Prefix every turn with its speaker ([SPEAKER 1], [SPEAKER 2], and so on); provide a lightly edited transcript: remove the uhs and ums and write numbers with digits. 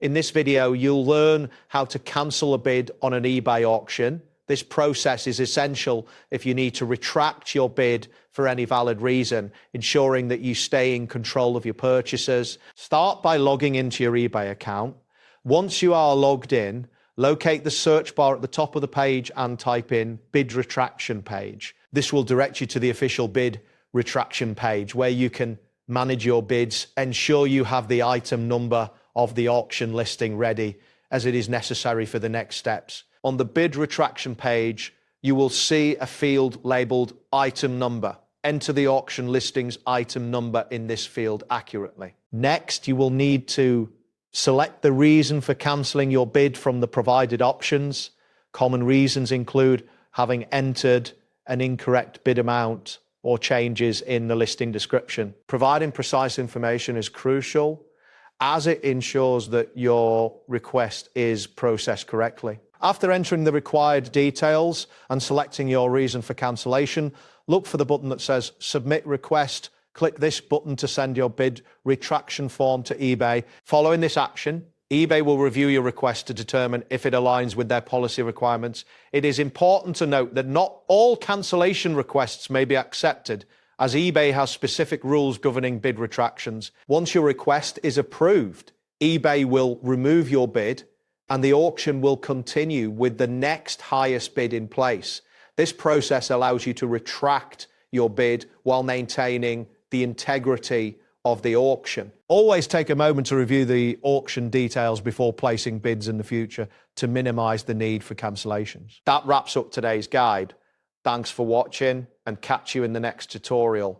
[SPEAKER 1] In this video, you'll learn how to cancel a bid on an eBay auction. This process is essential if you need to retract your bid for any valid reason, ensuring that you stay in control of your purchases. Start by logging into your eBay account. Once you are logged in, locate the search bar at the top of the page and type in bid retraction page. This will direct you to the official bid retraction page where you can manage your bids, ensure you have the item number of the auction listing ready as it is necessary for the next steps. On the bid retraction page, you will see a field labeled item number. Enter the auction listing's item number in this field accurately. Next, you will need to select the reason for cancelling your bid from the provided options. Common reasons include having entered an incorrect bid amount or changes in the listing description. Providing precise information is crucial as it ensures that your request is processed correctly. After entering the required details and selecting your reason for cancellation, look for the button that says Submit Request. Click this button to send your bid retraction form to eBay. Following this action, eBay will review your request to determine if it aligns with their policy requirements. It is important to note that not all cancellation requests may be accepted, as eBay has specific rules governing bid retractions. Once your request is approved, eBay will remove your bid and the auction will continue with the next highest bid in place. This process allows you to retract your bid while maintaining the integrity of the auction. Always take a moment to review the auction details before placing bids in the future to minimize the need for cancellations. That wraps up today's guide. Thanks for watching and catch you in the next tutorial.